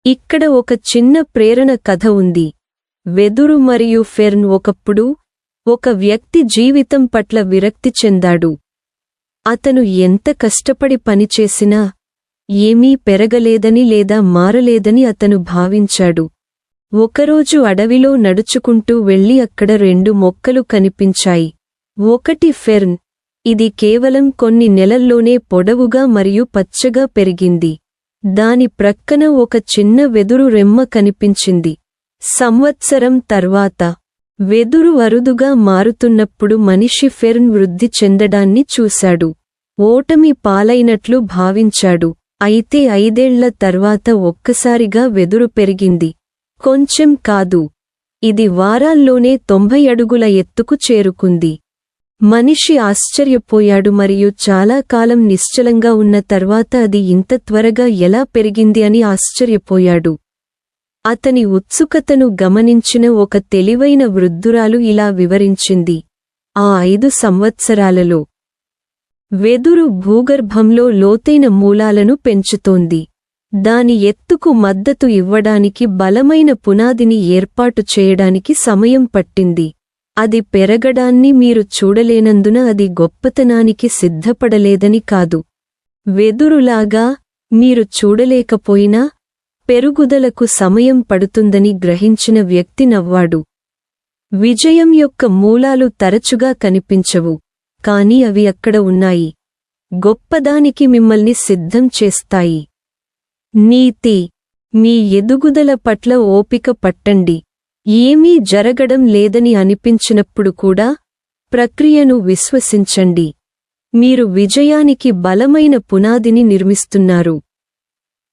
ఇక్కడ ఒక చిన్న ప్రేరణ కథ ఉంది. వెదురు మరియు ఫెర్న్. ఒకప్పుడు ఒక వ్యక్తి జీవితం పట్ల విరక్తి చెందాడు. అతను ఎంత కష్టపడి పనిచేసినా ఏమీ పెరగలేదని లేదా మారలేదని అతను భావించాడు. ఒకరోజు అడవిలో నడుచుకుంటూ వెళ్లి అక్కడ 2 మొక్కలు కనిపించాయి. ఒకటి ఫెర్న్. ఇది కేవలం కొన్ని నెలల్లోనే పొడవుగా మరియు పచ్చగా పెరిగింది. దాని ప్రక్కన ఒక చిన్న వెదురు రెమ్మ కనిపించింది. సంవత్సరం తర్వాత వెదురు అరుదుగా మారుతున్నప్పుడు మనిషి ఫెర్న్ వృద్ధి చెందడాన్ని చూశాడు. ఓటమి పాలైనట్లు భావించాడు. అయితే 5 ఏళ్ల తర్వాత ఒక్కసారిగా వెదురు పెరిగింది. కొంచెం కాదు, ఇది వారాల్లోనే 90 అడుగుల ఎత్తుకు చేరుకుంది. మనిషి ఆశ్చర్యపోయాడు మరియు చాలా కాలం నిశ్చలంగా ఉన్న తర్వాత అది ఇంత త్వరగా ఎలా పెరిగింది అని ఆశ్చర్యపోయాడు. అతని ఉత్సుకతను గమనించిన ఒక తెలివైన వృద్ధురాలు ఇలా వివరించింది. ఆ 5 సంవత్సరాలలో వెదురు భూగర్భంలో లోతైన మూలాలను పెంచుతోంది. దాని ఎత్తుకు మద్దతు ఇవ్వడానికి బలమైన పునాదిని ఏర్పాటు చేయడానికి సమయం పట్టింది. అది పెరగడాన్ని మీరు చూడలేనందున అది గొప్పతనానికి సిద్ధపడలేదని కాదు. వెదురులాగా మీరు చూడలేకపోయినా పెరుగుదలకు సమయం పడుతుందని గ్రహించిన వ్యక్తి నవ్వాడు. విజయం యొక్క మూలాలు తరచుగా కనిపించవు, కాని అవి అక్కడ ఉన్నాయి. గొప్పదానికి మిమ్మల్ని సిద్ధం చేస్తాయి. నీతి. మీ ఎదుగుదల పట్ల ఓపిక పట్టండి. ఏమీ జరగడం లేదని అనిపించినప్పుడు కూడా ప్రక్రియను విశ్వసించండి. మీరు విజయానికి బలమైన పునాదిని నిర్మిస్తున్నారు.